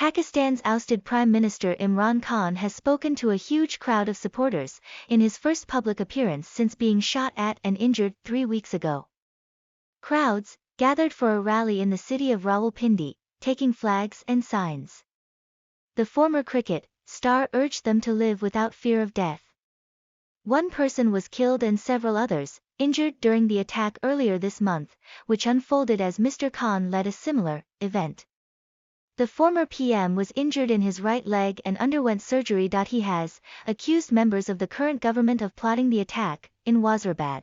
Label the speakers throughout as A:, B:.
A: Pakistan's ousted Prime Minister Imran Khan has spoken to a huge crowd of supporters in his first public appearance since being shot at and injured 3 weeks ago. Crowds gathered for a rally in the city of Rawalpindi, taking flags and signs. The former cricket star urged them to live without fear of death. One person was killed and several others injured during the attack earlier this month, which unfolded as Mr. Khan led a similar event. The former PM was injured in his right leg and underwent surgery. He has accused members of the current government of plotting the attack in Wazirabad.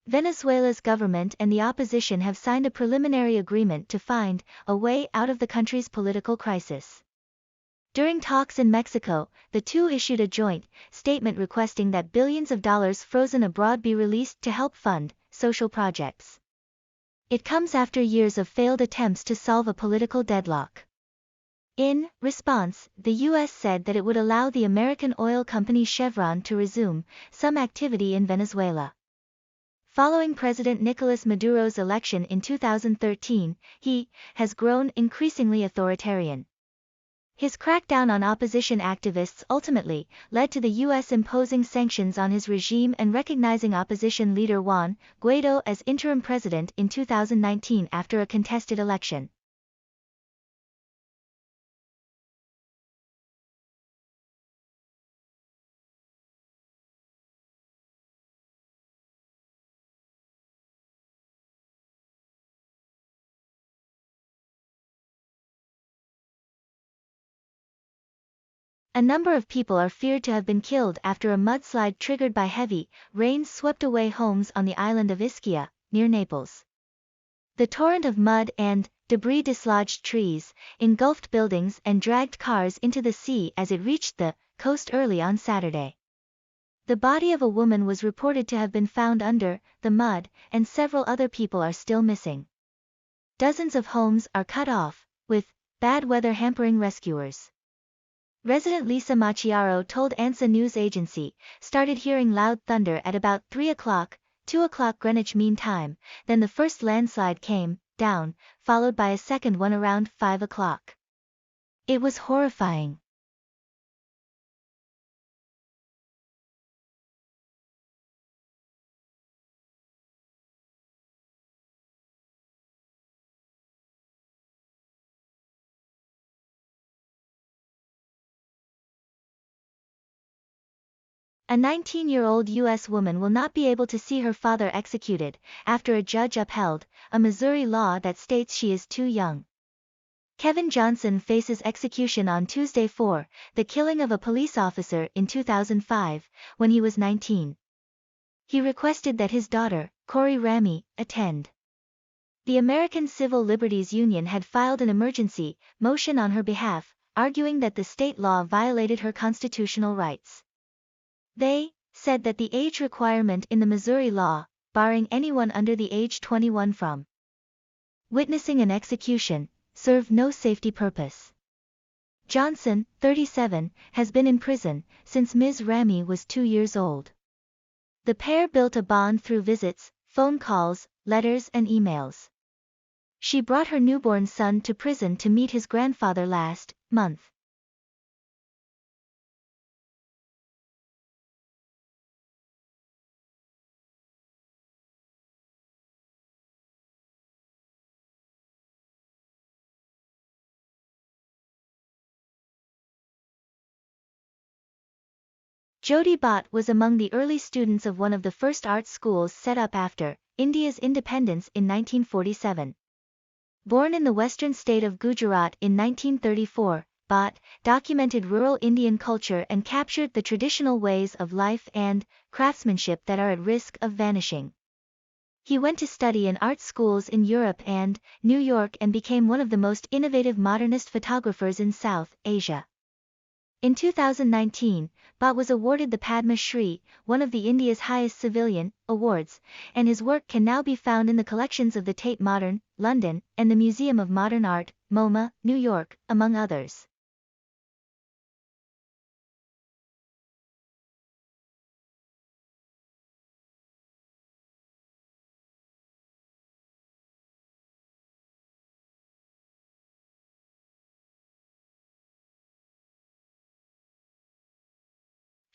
A: Venezuela's government and the opposition have signed a preliminary agreement to find a way out of the country's political crisis. During talks in Mexico, the two issued a joint statement requesting that billions of dollars frozen abroad be released to help fund social projects. It comes after years of failed attempts to solve a political deadlock. In response, the U.S. said that it would allow the American oil company Chevron to resume some activity in Venezuela. Following President Nicolas Maduro's election in 2013, he has grown increasingly authoritarian. His crackdown on opposition activists ultimately led to the U.S. imposing sanctions on his regime and recognizing opposition leader Juan Guaido as interim president in 2019 after a contested election. A number of people are feared to have been killed after a mudslide triggered by heavy rains swept away homes on the island of Ischia, near Naples. The torrent of mud and debris dislodged trees, engulfed buildings and dragged cars into the sea as it reached the coast early on Saturday. The body of a woman was reported to have been found under the mud, and several other people are still missing. Dozens of homes are cut off, with bad weather hampering rescuers. Resident Lisa Macchiaro told ANSA news agency, started hearing loud thunder at about 3 o'clock, 2 o'clock Greenwich Mean Time, then the first landslide came down, followed by a second one around 5 o'clock. It was horrifying. A 19-year-old U.S. woman will not be able to see her father executed, after a judge upheld a Missouri law that states she is too young. Kevin Johnson faces execution on Tuesday for the killing of a police officer in 2005, when he was 19. He requested that his daughter, Corey Ramey, attend. The American Civil Liberties Union had filed an emergency motion on her behalf, arguing that the state law violated her constitutional rights. They said that the age requirement in the Missouri law, barring anyone under the age 21 from witnessing an execution, served no safety purpose. Johnson, 37, has been in prison since Ms. Ramey was 2 years old. The pair built a bond through visits, phone calls, letters and emails. She brought her newborn son to prison to meet his grandfather last month. Jyoti Bhatt was among the early students of one of the first art schools set up after India's independence in 1947. Born in the western state of Gujarat in 1934, Bhatt documented rural Indian culture and captured the traditional ways of life and craftsmanship that are at risk of vanishing. He went to study in art schools in Europe and New York and became one of the most innovative modernist photographers in South Asia. In 2019, Bhatt was awarded the Padma Shri, one of the India's highest civilian awards, and his work can now be found in the collections of the Tate Modern, London, and the Museum of Modern Art, MoMA, New York, among others.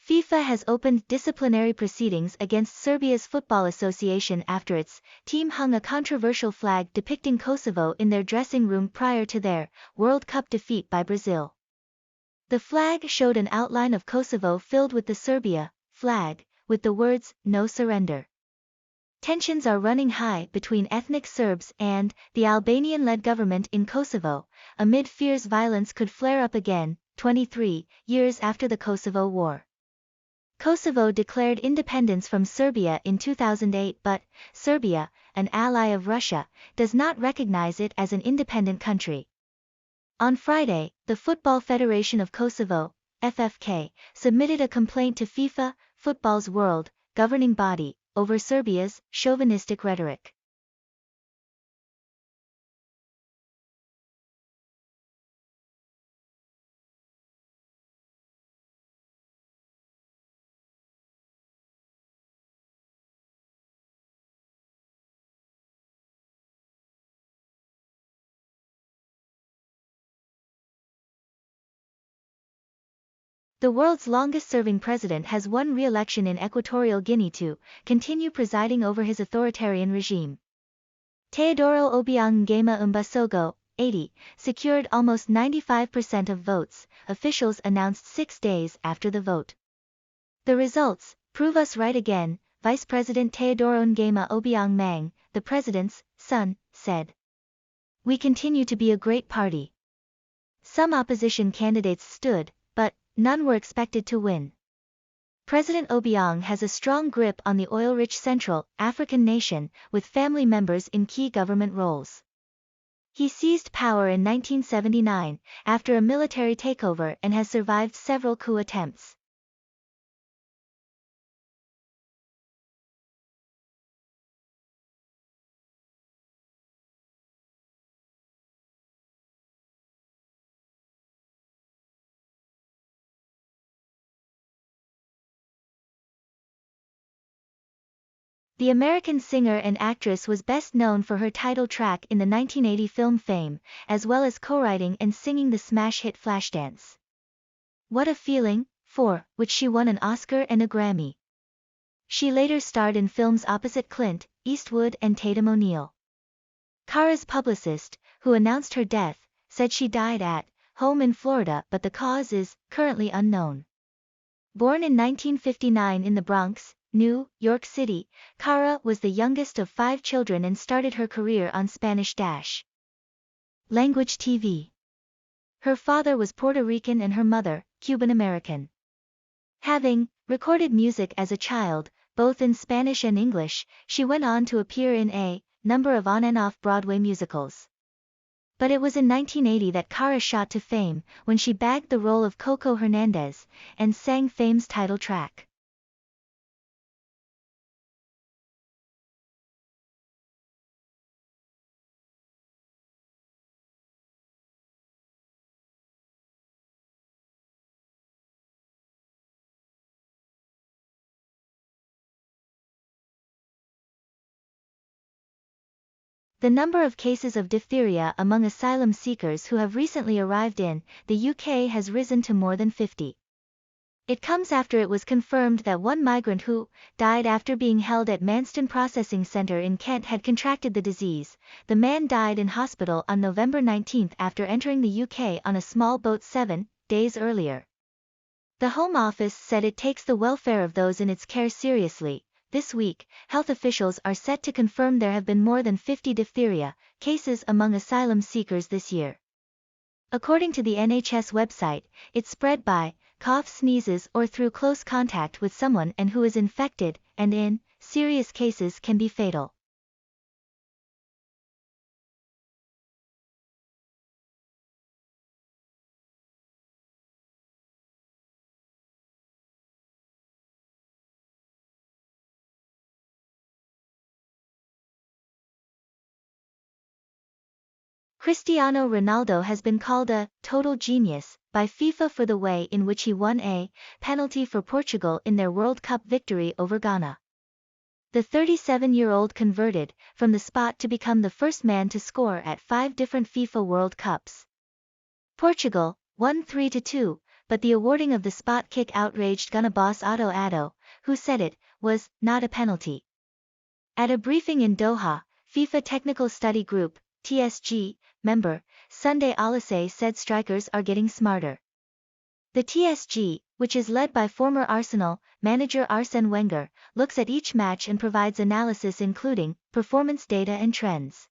A: FIFA has opened disciplinary proceedings against Serbia's Football Association after its team hung a controversial flag depicting Kosovo in their dressing room prior to their World Cup defeat by Brazil. The flag showed an outline of Kosovo filled with the Serbia flag, with the words, "No surrender." Tensions are running high between ethnic Serbs and the Albanian-led government in Kosovo, amid fears violence could flare up again, 23 years after the Kosovo War. Kosovo declared independence from Serbia in 2008 but Serbia, an ally of Russia, does not recognize it as an independent country. On Friday, the Football Federation of Kosovo, FFK, submitted a complaint to FIFA, football's world governing body, over Serbia's chauvinistic rhetoric. The world's longest-serving president has won re-election in Equatorial Guinea to continue presiding over his authoritarian regime. Teodoro Obiang Nguema Mbasogo, 80, secured almost 95% of votes, officials announced 6 days after the vote. The results prove us right again, Vice President Teodoro Nguema Obiang Mang, the president's son, said. We continue to be a great party. Some opposition candidates stood, but none were expected to win. President Obiang has a strong grip on the oil-rich Central African nation, with family members in key government roles. He seized power in 1979, after a military takeover and has survived several coup attempts. The American singer and actress was best known for her title track in the 1980 film Fame, as well as co-writing and singing the smash hit Flashdance. What a Feeling, for which she won an Oscar and a Grammy. She later starred in films opposite Clint Eastwood and Tatum O'Neal. Kara's publicist, who announced her death, said she died at home in Florida but the cause is currently unknown. Born in 1959 in the Bronx, New York City, Kara was the youngest of 5 children and started her career on Spanish language TV. Her father was Puerto Rican and her mother, Cuban American. Having recorded music as a child, both in Spanish and English, she went on to appear in a number of on and off Broadway musicals. But it was in 1980 that Kara shot to fame, when she bagged the role of Coco Hernandez, and sang Fame's title track. The number of cases of diphtheria among asylum seekers who have recently arrived in the UK has risen to more than 50. It comes after it was confirmed that one migrant who died after being held at Manston Processing Centre in Kent had contracted the disease. The man died in hospital on November 19 after entering the UK on a small boat 7 days earlier. The Home Office said it takes the welfare of those in its care seriously. This week, health officials are set to confirm there have been more than 50 diphtheria cases among asylum seekers this year. According to the NHS website, it's spread by cough, sneezes, or through close contact with someone and who is infected, and in serious cases can be fatal. Cristiano Ronaldo has been called a total genius by FIFA for the way in which he won a penalty for Portugal in their World Cup victory over Ghana. The 37-year-old converted from the spot to become the first man to score at 5 different FIFA World Cups. Portugal won 3-2, but the awarding of the spot kick outraged Ghana boss Otto Addo, who said it was not a penalty. At a briefing in Doha, FIFA Technical Study Group (TSG) member Sunday Oliseh said strikers are getting smarter. The TSG, which is led by former Arsenal manager Arsene Wenger, looks at each match and provides analysis including performance data and trends.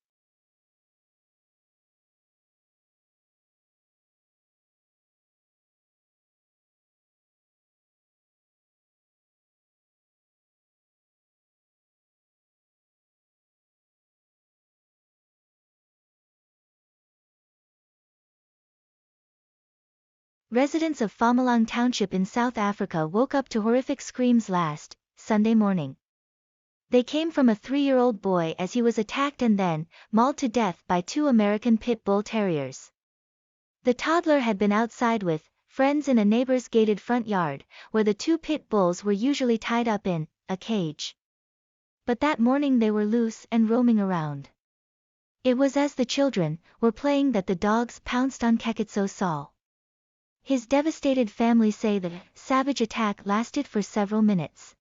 A: Residents of Fomalhaung Township in South Africa woke up to horrific screams last Sunday morning. They came from a 3-year-old boy as he was attacked and then mauled to death by 2 American pit bull terriers. The toddler had been outside with friends in a neighbor's gated front yard, where the 2 pit bulls were usually tied up in a cage. But that morning they were loose and roaming around. It was as the children were playing that the dogs pounced on Keketso Saul. His devastated family say the savage attack lasted for several minutes.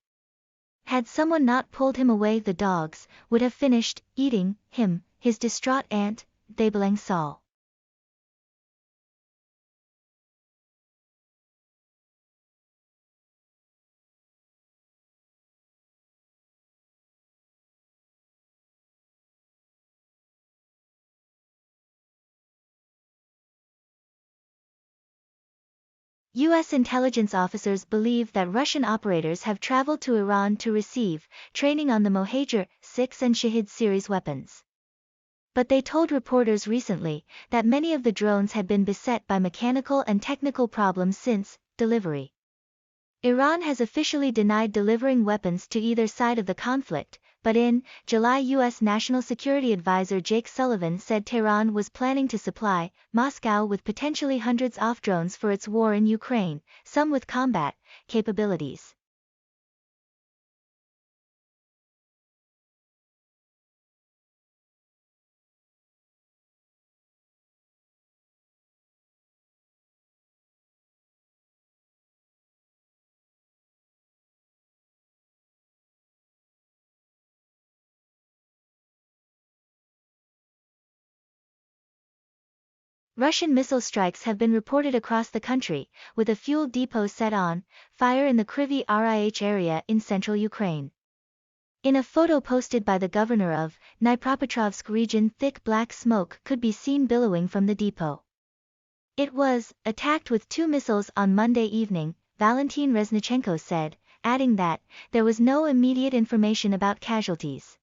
A: Had someone not pulled him away, the dogs would have finished eating him, his distraught aunt, Dabelang Saul. U.S. intelligence officers believe that Russian operators have traveled to Iran to receive training on the Mohajer-6 and Shahid series weapons. But they told reporters recently that many of the drones had been beset by mechanical and technical problems since delivery. Iran has officially denied delivering weapons to either side of the conflict, but in July U.S. National Security Advisor Jake Sullivan said Tehran was planning to supply Moscow with potentially hundreds of drones for its war in Ukraine, some with combat capabilities. Russian missile strikes have been reported across the country, with a fuel depot set on fire in the Kryvyi Rih area in central Ukraine. In a photo posted by the governor of Dnipropetrovsk region, thick black smoke could be seen billowing from the depot. It was attacked with 2 missiles on Monday evening, Valentin Reznichenko said, adding that there was no immediate information about casualties.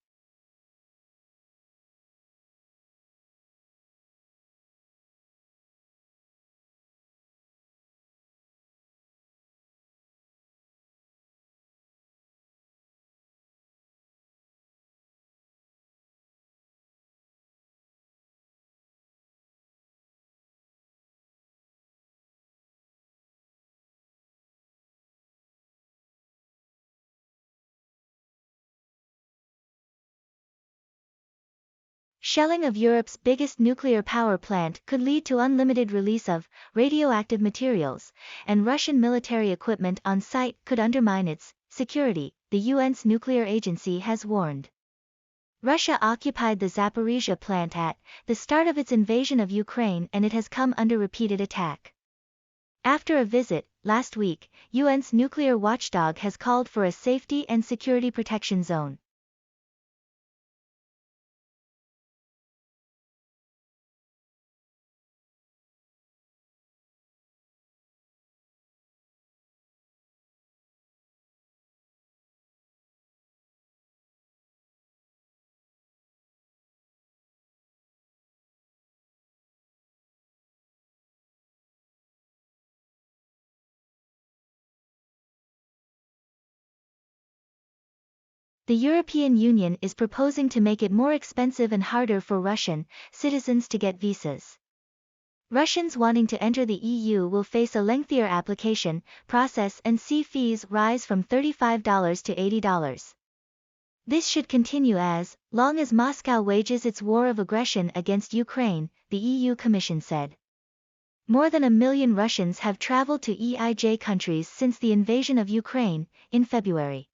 A: Shelling of Europe's biggest nuclear power plant could lead to unlimited release of radioactive materials, and Russian military equipment on site could undermine its security, the UN's nuclear agency has warned. Russia occupied the Zaporizhzhia plant at the start of its invasion of Ukraine, and it has come under repeated attack. After a visit last week, UN's nuclear watchdog has called for a safety and security protection zone. The European Union is proposing to make it more expensive and harder for Russian citizens to get visas. Russians wanting to enter the EU will face a lengthier application process and see fees rise from $35 to $80. This should continue as long as Moscow wages its war of aggression against Ukraine, the EU Commission said. More than 1 million Russians have traveled to EIJ countries since the invasion of Ukraine, in February.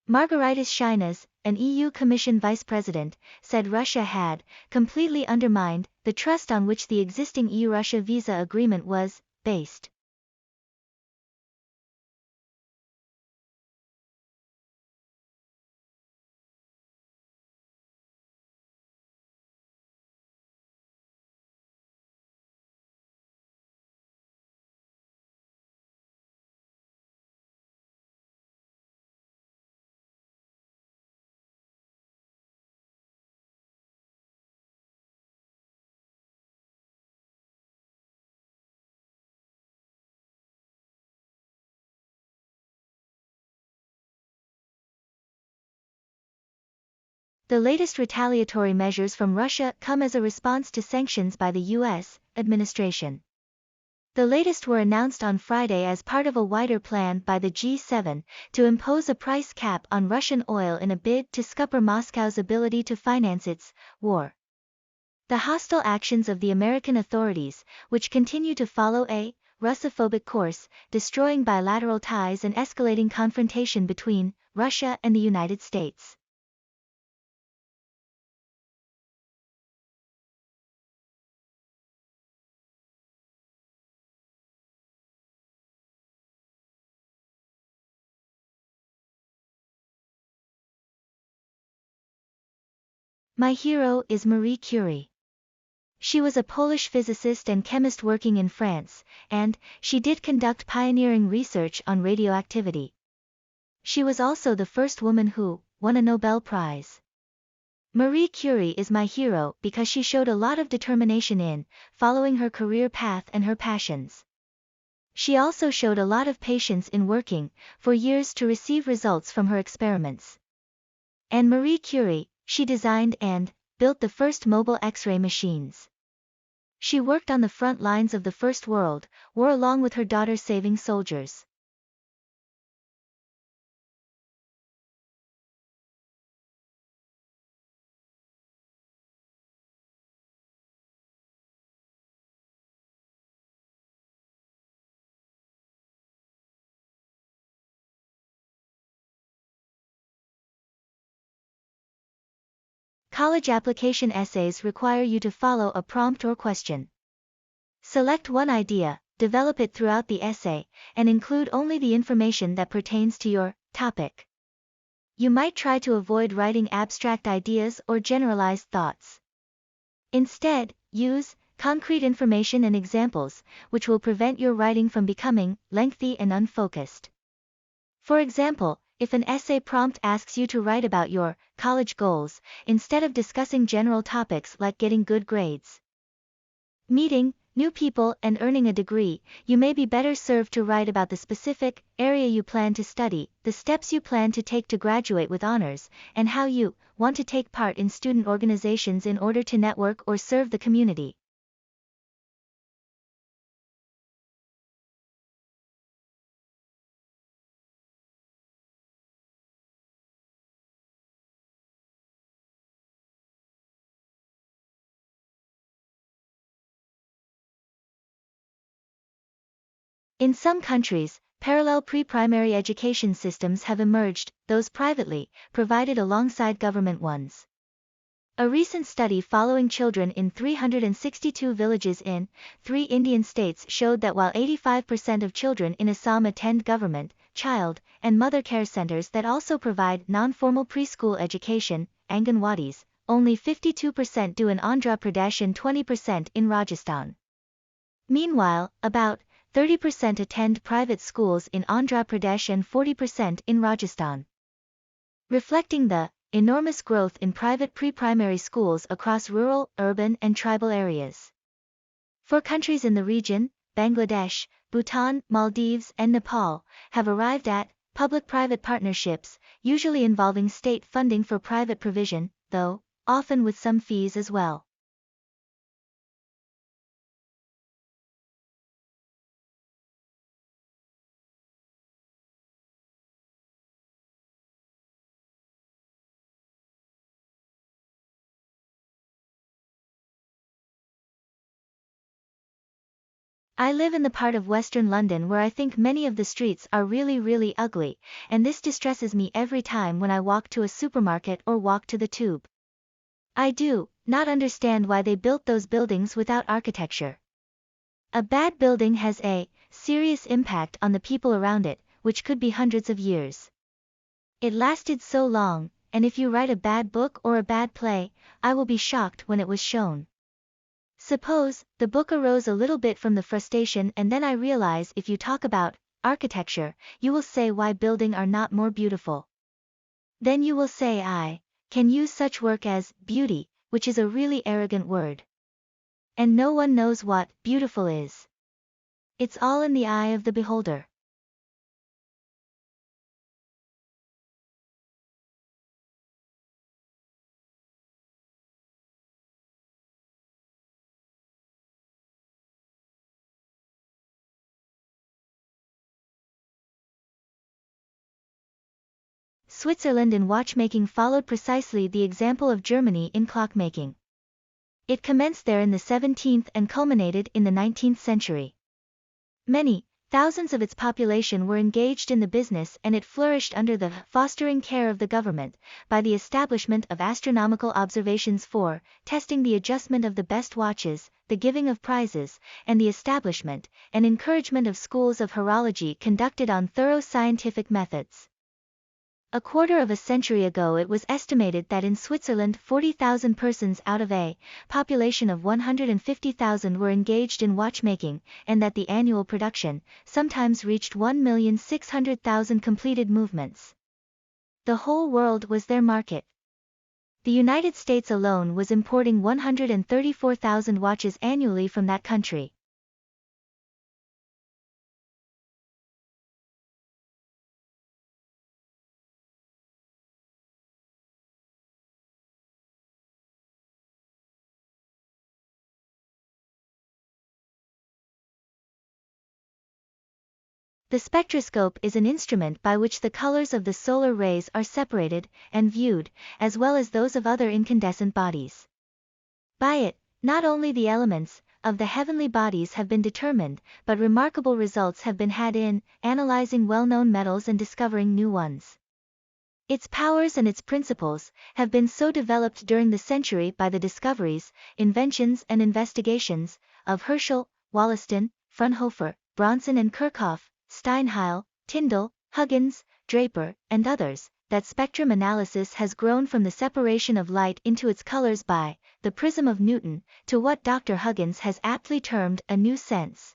A: Margaritis Schinas, an EU Commission vice president, said Russia had completely undermined the trust on which the existing EU-Russia visa agreement was based. The latest retaliatory measures from Russia come as a response to sanctions by the U.S. administration. The latest were announced on Friday as part of a wider plan by the G7 to impose a price cap on Russian oil in a bid to scupper Moscow's ability to finance its war. The hostile actions of the American authorities, which continue to follow a Russophobic course, destroying bilateral ties and escalating confrontation between Russia and the United States. My hero is Marie Curie. She was a Polish physicist and chemist working in France, and she did conduct pioneering research on radioactivity. She was also the first woman who won a Nobel Prize. Marie Curie is my hero because she showed a lot of determination in following her career path and her passions. She also showed a lot of patience in working for years to receive results from her experiments. And Marie Curie, she designed and built the first mobile X-ray machines. She worked on the front lines of the First World War along with her daughter saving soldiers. College application essays require you to follow a prompt or question. Select one idea, develop it throughout the essay, and include only the information that pertains to your topic. You might try to avoid writing abstract ideas or generalized thoughts. Instead, use concrete information and examples, which will prevent your writing from becoming lengthy and unfocused. For example, if an essay prompt asks you to write about your college goals, instead of discussing general topics like getting good grades, meeting new people, and earning a degree, you may be better served to write about the specific area you plan to study, the steps you plan to take to graduate with honors, and how you want to take part in student organizations in order to network or serve the community. In some countries, parallel pre-primary education systems have emerged, those privately provided alongside government ones. A recent study following children in 362 villages in 3 Indian states showed that while 85% of children in Assam attend government, child, and mother care centers that also provide non-formal preschool education, Anganwadis, only 52% do in Andhra Pradesh and 20% in Rajasthan. Meanwhile, about 30% attend private schools in Andhra Pradesh and 40% in Rajasthan. Reflecting the enormous growth in private pre-primary schools across rural, urban, and tribal areas. For countries in the region, Bangladesh, Bhutan, Maldives, and Nepal have arrived at public-private partnerships, usually involving state funding for private provision, though, often with some fees as well. I live in the part of Western London where I think many of the streets are really ugly, and this distresses me every time when I walk to a supermarket or walk to the tube. I do not understand why they built those buildings without architecture. A bad building has a serious impact on the people around it, which could be hundreds of years. It lasted so long, and if you write a bad book or a bad play, I will be shocked when it was shown. Suppose the book arose a little bit from the frustration, and then I realize if you talk about architecture, you will say why building are not more beautiful. Then you will say I can use such work as beauty, which is a really arrogant word. And no one knows what beautiful is. It's all in the eye of the beholder. Switzerland in watchmaking followed precisely the example of Germany in clockmaking. It commenced there in the 17th and culminated in the 19th century. Many thousands of its population were engaged in the business, and it flourished under the fostering care of the government, by the establishment of astronomical observations for testing the adjustment of the best watches, the giving of prizes, and the establishment and encouragement of schools of horology conducted on thorough scientific methods. A quarter of a century ago it was estimated that in Switzerland 40,000 persons out of a population of 150,000 were engaged in watchmaking, and that the annual production sometimes reached 1,600,000 completed movements. The whole world was their market. The United States alone was importing 134,000 watches annually from that country. The spectroscope is an instrument by which the colors of the solar rays are separated and viewed, as well as those of other incandescent bodies. By it, not only the elements of the heavenly bodies have been determined, but remarkable results have been had in analyzing well-known metals and discovering new ones. Its powers and its principles have been so developed during the century by the discoveries, inventions and investigations of Herschel, Wollaston, Fraunhofer, Bronson and Kirchhoff, Steinheil, Tyndall, Huggins, Draper, and others, that spectrum analysis has grown from the separation of light into its colors by the prism of Newton, to what Dr. Huggins has aptly termed a new sense.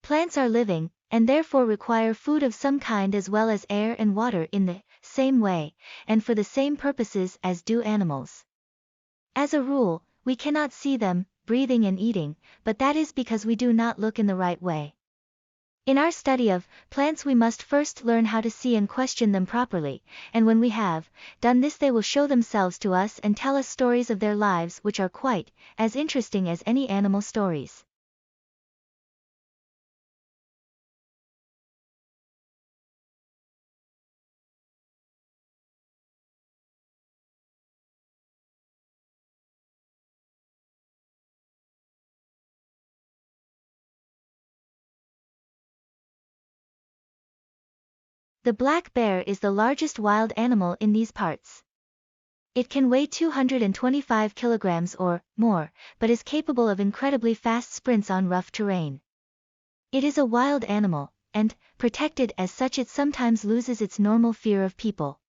A: Plants are living, and therefore require food of some kind as well as air and water in the same way, and for the same purposes as do animals. As a rule, we cannot see them breathing and eating, but that is because we do not look in the right way. In our study of plants we must first learn how to see and question them properly, and when we have done this they will show themselves to us and tell us stories of their lives which are quite as interesting as any animal stories. The black bear is the largest wild animal in these parts. It can weigh 225 kilograms or more, but is capable of incredibly fast sprints on rough terrain. It is a wild animal, and, protected as such, it sometimes loses its normal fear of people.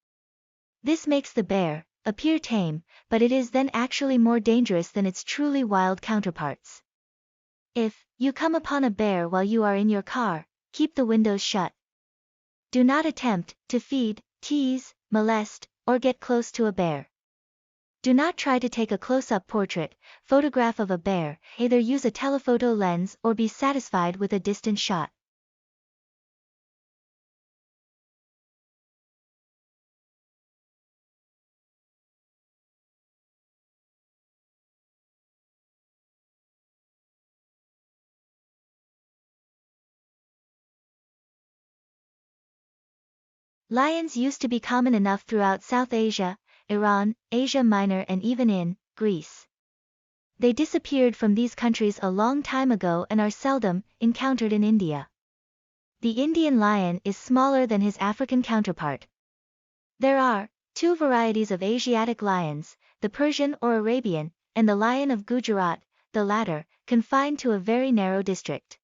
A: This makes the bear appear tame, but it is then actually more dangerous than its truly wild counterparts. If you come upon a bear while you are in your car, keep the windows shut. Do not attempt to feed, tease, molest, or get close to a bear. Do not try to take a close-up portrait, photograph of a bear, either use a telephoto lens or be satisfied with a distant shot. Lions used to be common enough throughout South Asia, Iran, Asia Minor and even in Greece. They disappeared from these countries a long time ago and are seldom encountered in India. The Indian lion is smaller than his African counterpart. There are two varieties of Asiatic lions, the Persian or Arabian, and the lion of Gujarat, the latter, confined to a very narrow district.